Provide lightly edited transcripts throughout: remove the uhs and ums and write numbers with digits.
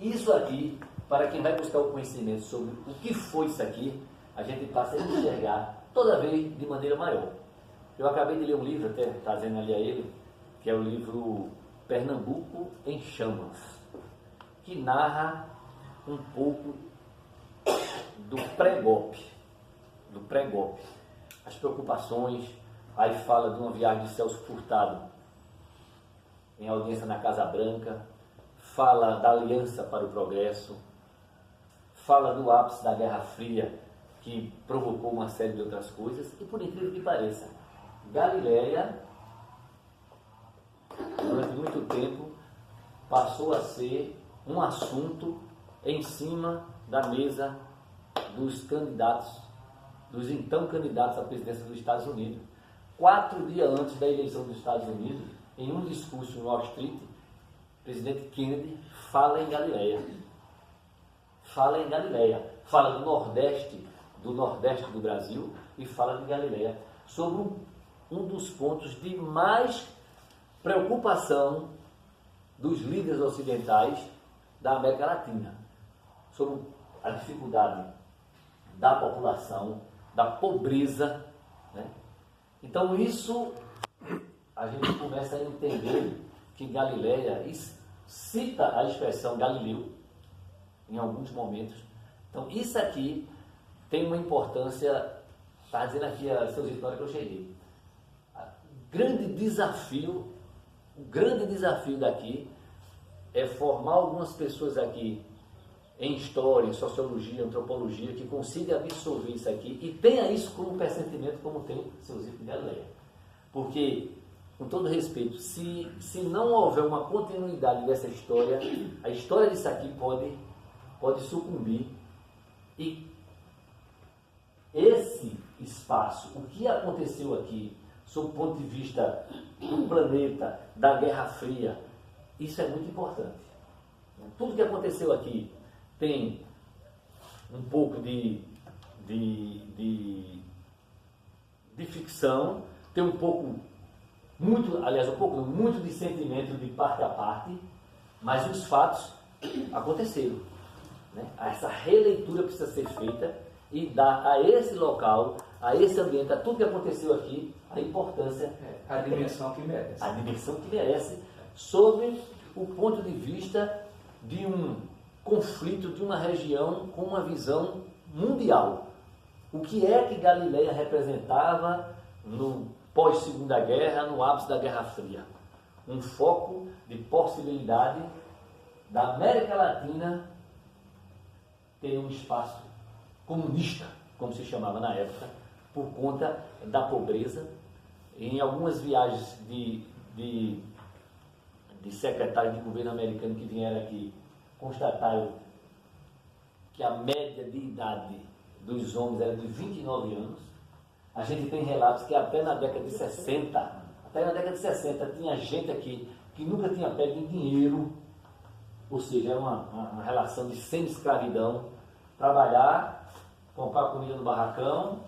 isso aqui, para quem vai buscar o conhecimento sobre o que foi isso aqui, a gente passa a enxergar toda vez de maneira maior. Eu acabei de ler um livro, até trazendo ali a ele, que é o livro Pernambuco em Chamas, que narra um pouco do pré-golpe, as preocupações. Aí fala de uma viagem de Celso Furtado em audiência na Casa Branca, fala da Aliança para o Progresso, fala do ápice da Guerra Fria, que provocou uma série de outras coisas, e por incrível que pareça, Galileia, durante muito tempo, passou a ser um assunto em cima da mesa dos candidatos, dos então candidatos à presidência dos Estados Unidos. 4 dias antes da eleição dos Estados Unidos, em um discurso no Wall Street, o presidente Kennedy fala em Galileia. Fala do Nordeste do Brasil e fala de Galileia, sobre um dos pontos de mais preocupação dos líderes ocidentais da América Latina, sobre a dificuldade da população, da pobreza, né? Então isso a gente começa a entender que Galileia cita a expressão Galileu em alguns momentos. Então isso aqui tem uma importância, está dizendo aqui a seus histórias que eu cheguei. O grande desafio daqui é formar algumas pessoas aqui em história, em sociologia, antropologia, que consiga absorver isso aqui e tenha isso como pressentimento, como tem o seu Zico de Galileia. Porque, com todo respeito, se não houver uma continuidade dessa história, a história disso aqui pode sucumbir. E esse espaço, o que aconteceu aqui, sob o ponto de vista do planeta, da Guerra Fria, isso é muito importante. Tudo que aconteceu aqui tem um pouco de ficção, tem um pouco, muito de sentimento de parte a parte, mas os fatos aconteceram, né? Essa releitura precisa ser feita e dar a esse local, a esse ambiente, a tudo que aconteceu aqui, a importância, a dimensão que merece. A dimensão que merece, sob o ponto de vista de um conflito de uma região com uma visão mundial. O que é que Galileia representava no pós-Segunda Guerra, no ápice da Guerra Fria? Um foco de possibilidade da América Latina ter um espaço comunista, como se chamava na época, por conta da pobreza. Em algumas viagens de secretários de governo americano que vieram aqui, constataram que a média de idade dos homens era de 29 anos. A gente tem relatos que até na década de 60 tinha gente aqui que nunca tinha pego em dinheiro, ou seja, era uma relação de semi-escravidão, trabalhar, comprar comida no barracão,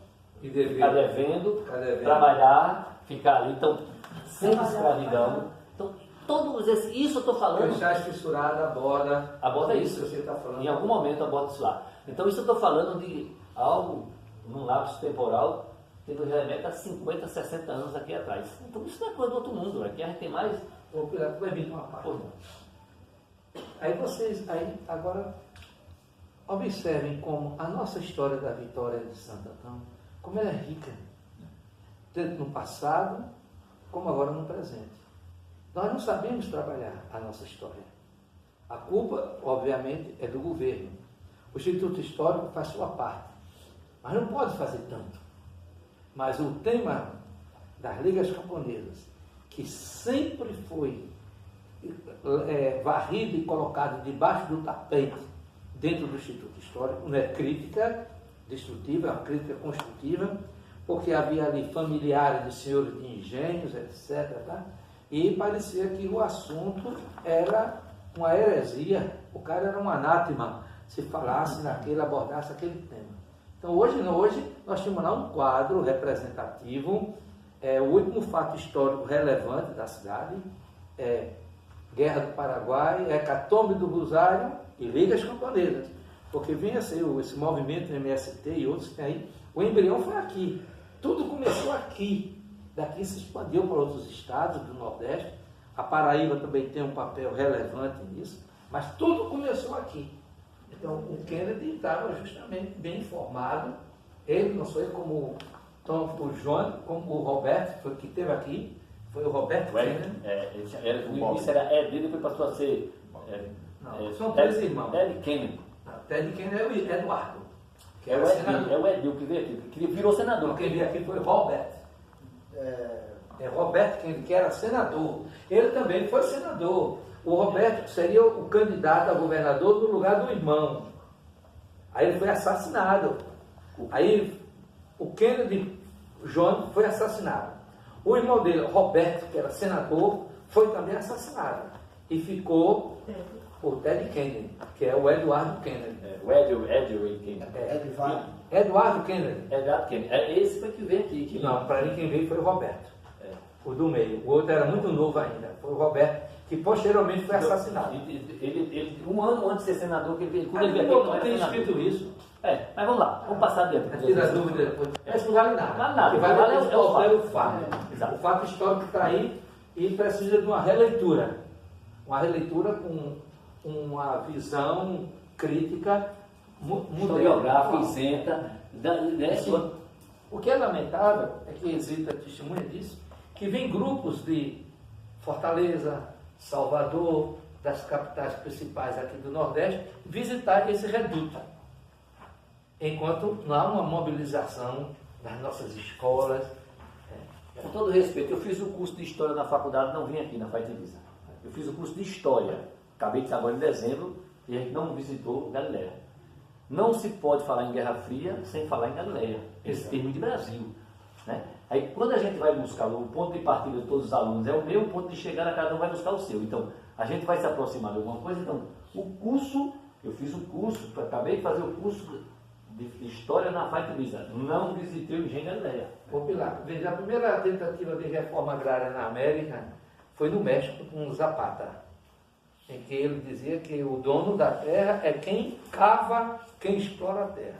e ficar devendo, trabalhar, ficar ali, então, semi-escravidão. Então, todos esses, isso eu estou falando. Fechar fissurada, aborda. Aborda isso. Você está falando. Em algum momento aborda isso lá. Então, isso eu estou falando de algo, num lapso temporal, que nos remete a 50, 60 anos aqui atrás. Então, isso não é coisa do outro mundo. Aqui a gente tem mais. Ô, Pilar, permite uma parte. Aí vocês, agora, observem como a nossa história da vitória de Santo Antão, como ela é rica, tanto no passado, como agora no presente. Nós não sabemos trabalhar a nossa história. A culpa, obviamente, é do governo. O Instituto Histórico faz sua parte, mas não pode fazer tanto. Mas o tema das ligas camponesas, que sempre foi varrido e colocado debaixo do tapete dentro do Instituto Histórico, não é crítica destrutiva, é uma crítica construtiva, porque havia ali familiares de senhores de engenhos, etc., tá? E parecia que o assunto era uma heresia, o cara era um anátema se falasse naquele, abordasse aquele tema. Então hoje nós temos lá um quadro representativo, o último fato histórico relevante da cidade é Guerra do Paraguai, Hecatombe do Rosário e Ligas Camponesas. Porque vinha esse movimento MST e outros que tem aí, o embrião foi aqui. Tudo começou aqui. Daqui se expandiu para outros estados do Nordeste. A Paraíba também tem um papel relevante nisso, mas tudo começou aqui. Então, o Kennedy estava justamente bem informado. Ele, não sou eu, como o João, como o Roberto, foi que esteve aqui, foi o Roberto Kennedy. O início era Ed, depois passou a ser... São três irmãos. Ted Kennedy. Ted Kennedy é o Eduardo. Que É o Edil que veio aqui, que virou senador. Quem veio aqui foi o Roberto. Roberto Kennedy, que era senador. Ele também foi senador. O Roberto seria o candidato a governador no lugar do irmão. Aí ele foi assassinado. Aí o Kennedy, John, foi assassinado. O irmão dele, Roberto, que era senador, foi também assassinado. E ficou o Ted Kennedy, que é o Eduardo Kennedy. O Edil Kennedy. Eduardo Kennedy. Eduardo Kennedy. Esse foi que veio aqui. Não, para mim quem veio foi o Roberto. O do meio. O outro era muito novo ainda. Foi o Roberto, que posteriormente foi assassinado. Ele um ano antes de ser senador, quando ele veio aqui, não tem escrito isso. Mas vamos lá, vamos passar dentro. Tira a dúvida depois. Mas não vale nada. Não vale nada. O que vale é o fato. O fato histórico está aí e precisa de uma releitura. Uma releitura com uma visão crítica historiográfica, isenta. O que é lamentável é que existe a testemunha disso, que vem grupos de Fortaleza, Salvador, das capitais principais aqui do Nordeste, visitar esse reduto. Enquanto não há uma mobilização nas nossas escolas. Com todo respeito, eu fiz o curso de História na faculdade, não vim aqui na Faitiliza. Eu fiz o curso de História, acabei de agora em dezembro, e a gente não visitou Galileia. Não se pode falar em Guerra Fria sem falar em Galileia, esse termo de Brasil. Né? Aí quando a gente vai buscar o ponto de partida de todos os alunos, é o meu ponto de chegada, cada um vai buscar o seu. Então, a gente vai se aproximar de alguma coisa. Então, o curso, eu fiz um curso, acabei de fazer o curso de História na Faitiliza. Não visitei o Engenho Galileia. Ô Pilar, veja, a primeira tentativa de reforma agrária na América foi no México com Zapata, em que ele dizia que o dono da terra é quem cava, quem explora a terra.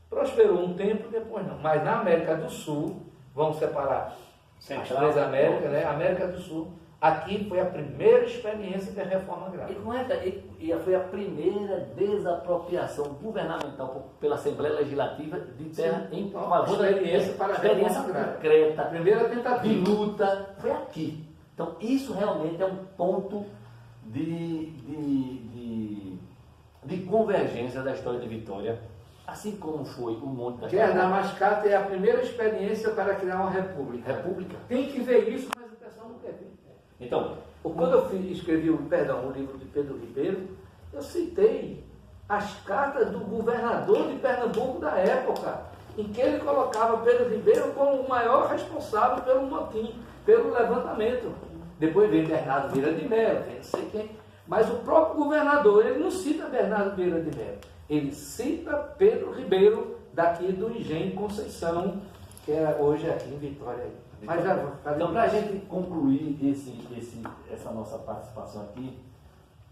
Prosperou um tempo, depois não. Mas na América do Sul, vamos separar as três Américas, né? América do Sul, aqui foi a primeira experiência de reforma agrária. E foi a primeira desapropriação governamental pela Assembleia Legislativa de terra em favor da experiência para a reforma agrária. Concreta, A primeira tentativa de luta, foi aqui. Então, isso realmente é um ponto de convergência da história de Vitória, assim como foi o Monte da Guerra da Mascata é a primeira experiência para criar uma república. Tem que ver isso, mas o pessoal não quer ver. Então, quando eu escrevi o livro de Pedro Ribeiro, eu citei as cartas do governador de Pernambuco da época, em que ele colocava Pedro Ribeiro como o maior responsável pelo motim, pelo levantamento. Depois veio Bernardo Vieira de Mello, não sei quem. Mas o próprio governador, ele não cita Bernardo Vieira de Mello. Ele cita Pedro Ribeiro, daqui do Engenho Conceição, que é hoje aqui em Vitória. Mas já então, para a gente concluir essa nossa participação aqui,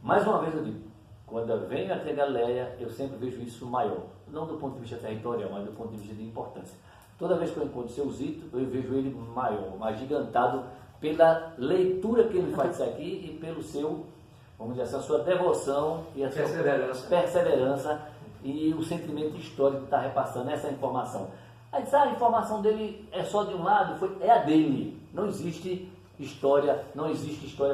mais uma vez eu digo, quando eu venho até Galileia, eu sempre vejo isso maior. Não do ponto de vista territorial, mas do ponto de vista de importância. Toda vez que eu encontro seu Zito, eu vejo ele maior, mais gigantado, pela leitura que ele faz disso aqui e pelo seu, vamos dizer assim, a sua devoção e a sua perseverança e o sentimento histórico que está repassando essa informação. Aí diz, a informação dele é só de um lado, é a dele. Não existe história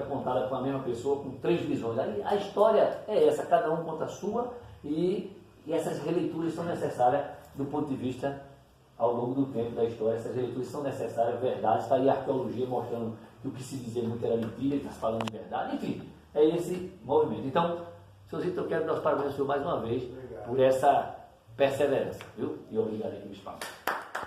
contada com a mesma pessoa, com três visões. Aí a história é essa, cada um conta a sua e essas releituras são necessárias do ponto de vista ao longo do tempo da história. Essas leituras são necessárias, verdade. Está aí a arqueologia mostrando que o que se dizia muito era mentira, está falando de verdade. Enfim, é esse movimento. Então, seu Zito, eu quero dar os parabéns ao senhor mais uma vez. Obrigado. Por essa perseverança, viu? E obrigado aqui, Bispo.